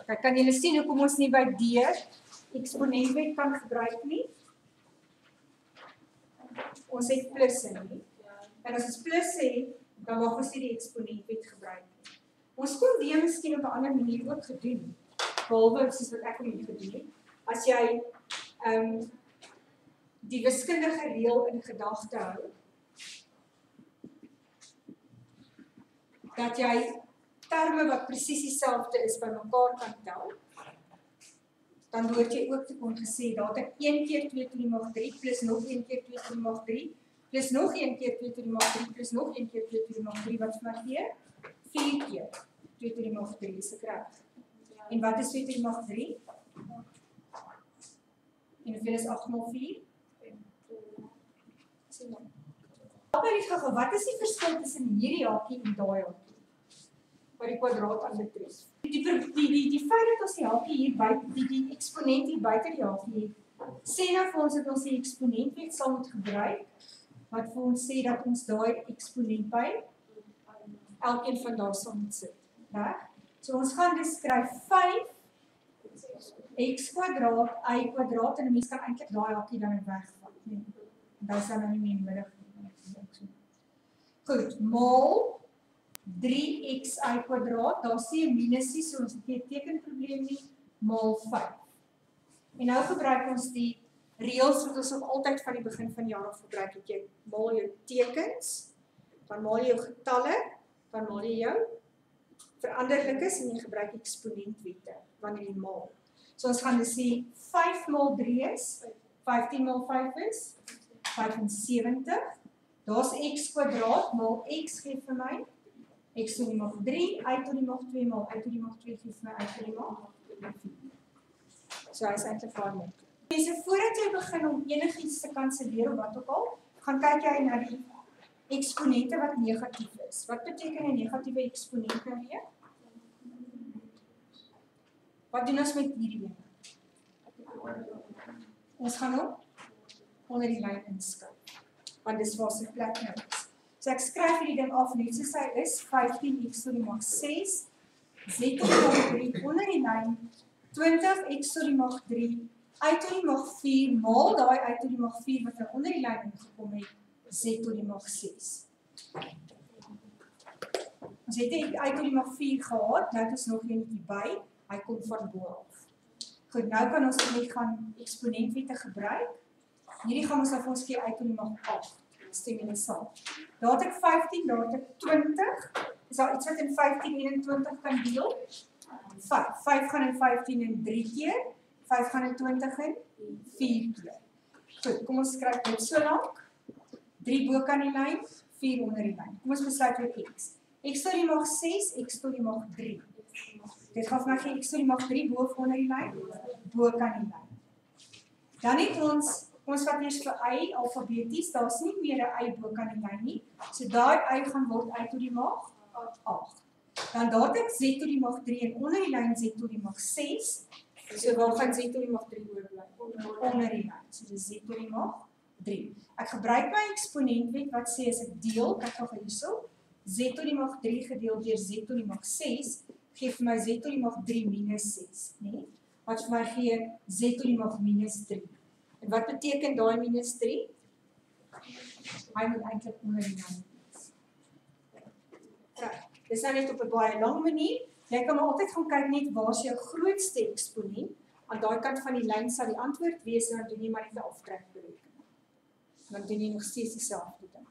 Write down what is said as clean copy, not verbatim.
Kijk, kan julle sien hoekom ons nie by D eksponentwet kan gebruik nie? Ons het plusse nie. En as ons plusse het, dan mag ons nie die eksponentwet gebruik nie. Ons kon D miskien op 'n ander manier ook gedoen. Behalwe soos wat ek hom hier gedoen het. As jy die wiskundige reël in gedagte hou, dat jy terme wat presies dieselfde is bymekaar kan tel, dan behoort jy ook te kon gesê, daar het 1 keer 2 to die mag 3, plus nog 1 keer 2 to die mag 3, plus nog 1 keer 2 to die mag 3, plus nog 1 keer 2 to die mag 3, wat vir my gee? 4 keer 2 to die mag 3, is ek reg? En wat is 2 to die mag 3? En hoeveel is 8 maal 4? Wat is die verskil tussen hierdie hakie en daai hakie? Wat die kwadraat aanbetref. Die feit dat ons die hakie hier buite, die eksponent hier buite die hakie het, sê nou vir ons dat ons die eksponentwet sal moet gebruik, wat vir ons sê dat ons daai eksponent by elkeen van daar sal moet sit. Reg? So ons gaan dus skryf 5 x kwadraat, y kwadraat, en 'n mens kan eintlik daai hakie dan wegvat. Nee. Dit is dan nou nie meer nodig. Goed, maal 3xy kwadraat, daar sê 'n minusie, so ons het nie 'n tekenprobleem nie, maal 5. En nou gebruik ons die reëls wat ons nog altyd van die begin van die jaar af gebruik het. Jy maal jou tekens, dan maal jy jou getalle, dan maal jy jou veranderlikes en jy gebruik eksponentwette wanneer jy maal. So ons gaan dus sê 5 maal 3 is, 15 maal 5 is 75. Daar's x kwadraat maal x gee vir my x to die mag 3, y to die mag 2 maal y to die mag 2 gee vir my y to die mag 4. So hy is eintlik baie maklik. Mense, voordat jy begin om enigiets te kanselleer of wat ook al, gaan kyk jy na die eksponente wat negatief is. Wat beteken 'n negatiewe eksponent nou weer? Wat doen ons met hierdie een? Ons gaan hom onder die lyn inskryf, want dis waar sy plek nou is. So ek skryf hierdie ding af net soos hy is, 15x to die mag 6, z to die mag 3 onder die lyn, 20x to die mag 3, y to die mag 4, maal daai y to die mag 4 wat nou onder die lyn ingekom het, z to die mag 6. Ons het die y to die mag 4 gehad, nou het ons nog eenetjie by, hy kom van bo af. Goed, nou kan ons net gaan eksponentwette gebruik. Hierdie gaan ons nou vir ons gee y to die mag 8. Stem julle saam. Daar het ek 15, daar het ek 20. Is daar iets wat in 15 en in 20 kan deel? 5. 5 gaan in 15 in 3 keer. 5 gaan in 20 in 4 keer. Goed, kom ons skryf dit so lank. 3 bo kan die lyn, 4 onder die lyn. Kom ons besluit vir x. X to die mag 6, x to die mag 3. Dit gaan vir my gee x to die mag 3 bo of onder die lyn? Bo kan die lyn. Dan het ons wat eers vir y alfabeties, daar's nie meer 'n y bo kan die lyn nie. So daai y gaan word y to die mag 8. Dan daar het ek z to die mag 3 en onder die lyn z to die mag 6. So waar gaan z to die mag 3 oorbly? Onder die lyn. So dis z to die mag 3. Ek gebruik my eksponentwet wat sê as ek deel, kyk gou hierso, z to die mag 3 gedeel deur z to die mag 6 gee vir my z to die mag 3 minus 6, nee? Wat vir my gee z to die mag minus 3. En wat beteken daai minus 3? Hy moet eintlik onder die lyn wees. Dis nou net op 'n baie lang manier. Jy kan maar altyd gaan kyk net waar is jou grootste eksponent. Aan daai kant van die lyn sal die antwoord wees en dan doen jy maar net 'n aftrekberekening. Dan doen jy nog steeds dieselfde ding.